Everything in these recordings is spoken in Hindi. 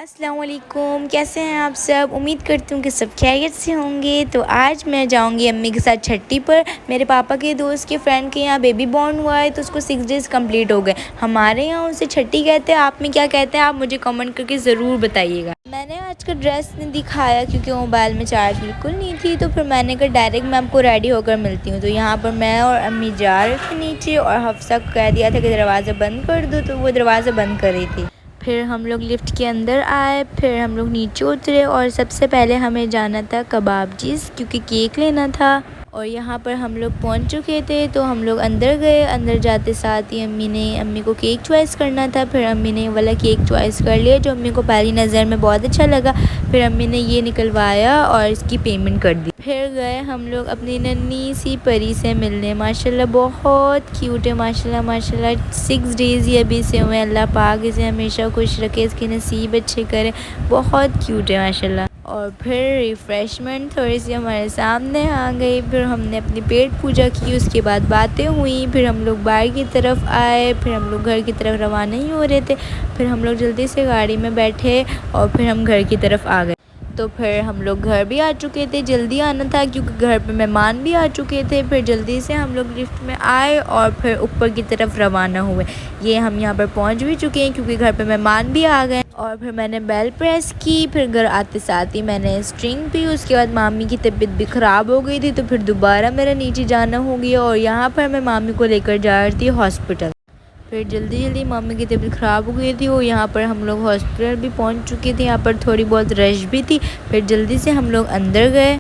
अस्सलाम वालेकुम, कैसे हैं आप सब। उम्मीद करती हूँ कि सब खैरियत से होंगे। तो आज मैं जाऊँगी अम्मी के साथ छठी पर। मेरे पापा के दोस्त के फ्रेंड के यहाँ बेबी बॉर्न हुआ है तो उसको 6 डेज़ कंप्लीट हो गए। हमारे यहाँ उसे छठी कहते हैं, आप में क्या कहते हैं आप मुझे कमेंट करके ज़रूर बताइएगा। मैंने आज का ड्रेस नहीं दिखाया क्योंकि मोबाइल में चार्ज बिल्कुल नहीं थी, तो फिर मैंने कहा डायरेक्ट मैं आपको रेडी होकर मिलती हूँ। तो यहाँ पर मैं और अम्मी जा रहे थे नीचे और हफ्सा को कह दिया था कि दरवाज़ा बंद कर दो, तो वो दरवाज़ा बंद कर रही थी। फिर हम लोग लिफ्ट के अंदर आए, फिर हम लोग नीचे उतरे और सबसे पहले हमें जाना था कबाबजीज़ क्योंकि केक लेना था। और यहाँ पर हम लोग पहुँच चुके थे तो हम लोग अंदर गए। अंदर जाते साथ ही अम्मी को केक चॉइस करना था। फिर अम्मी ने वाला केक चॉइस कर लिया जो अम्मी को पहली नज़र में बहुत अच्छा लगा। फिर अम्मी ने ये निकलवाया और इसकी पेमेंट कर दी। फिर गए हम लोग अपनी नन्ही सी परी से मिलने। माशाल्लाह बहुत क्यूट है, माशाल्लाह माशाल्लाह। 6 डेज़ ही अभी से हुए। अल्लाह पाक इसे हमेशा खुश रखे, इसके नसीब अच्छे करे। बहुत क्यूट है माशाल्लाह। और फिर रिफ़्रेशमेंट थोड़ी सी हमारे सामने आ गई। फिर हमने अपनी पेट पूजा की, उसके बाद बातें हुई। फिर हम लोग बाहर की तरफ आए, फिर हम लोग घर की तरफ रवाना ही हो रहे थे। फिर हम लोग जल्दी से गाड़ी में बैठे और फिर हम घर की तरफ आ गए। तो फिर हम लोग घर भी आ चुके थे, जल्दी आना था क्योंकि घर पे मेहमान भी आ चुके थे। फिर जल्दी से हम लोग लिफ्ट में आए और फिर ऊपर की तरफ रवाना हुए। ये हम यहाँ पर पहुँच भी चुके हैं क्योंकि घर पे मेहमान भी आ गए। और फिर मैंने बेल प्रेस की। फिर घर आते साथ ही मैंने स्ट्रिंग पी। उसके बाद मामी की तबीयत भी ख़राब हो गई थी तो फिर दोबारा मेरा नीचे जाना हो गया और यहाँ पर मैं मामी को लेकर जा रही थी हॉस्पिटल। फिर जल्दी मम्मी की तबीयत ख़राब हो गई थी और यहाँ पर हम लोग हॉस्पिटल भी पहुँच चुके थे। यहाँ पर थोड़ी बहुत रश भी थी। फिर जल्दी से हम लोग अंदर गए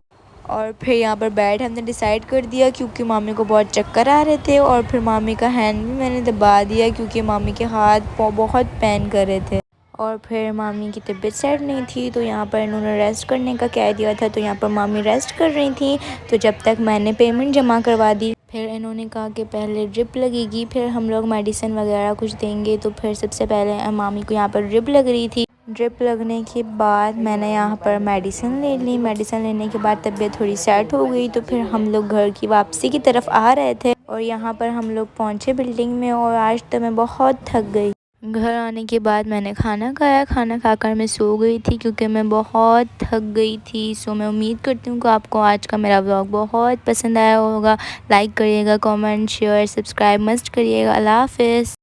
और फिर यहाँ पर बेड हमने डिसाइड कर दिया क्योंकि मामी को बहुत चक्कर आ रहे थे। और फिर मामी का हैंड भी मैंने दबा दिया क्योंकि मामी के हाथ बहुत पेन कर रहे थे। और फिर मामी की तबीयत सेट नहीं थी तो यहाँ पर इन्होंने रेस्ट करने का कह दिया था, तो यहाँ पर मामी रेस्ट कर रही थी। तो जब तक मैंने पेमेंट जमा करवा दी। फिर इन्होंने कहा कि पहले ड्रिप लगेगी, फिर हम लोग मेडिसिन वगैरह कुछ देंगे। तो फिर सबसे पहले मामी को यहाँ पर ड्रिप लग रही थी। ड्रिप लगने के बाद मैंने यहाँ पर मेडिसिन ले ली। मेडिसिन लेने के बाद तबीयत थोड़ी सेट हो गई तो फिर हम लोग घर की वापसी की तरफ आ रहे थे। और यहाँ पर हम लोग पहुँचे बिल्डिंग में और आज तो मैं बहुत थक गई। घर आने के बाद मैंने खाना खाया। खाना खाकर मैं सो गई थी क्योंकि मैं बहुत थक गई थी। सो मैं उम्मीद करती हूँ कि आपको आज का मेरा व्लॉग बहुत पसंद आया होगा। लाइक करिएगा, कमेंट शेयर सब्सक्राइब मस्ट करिएगा। अल्लाह हाफ़िज़।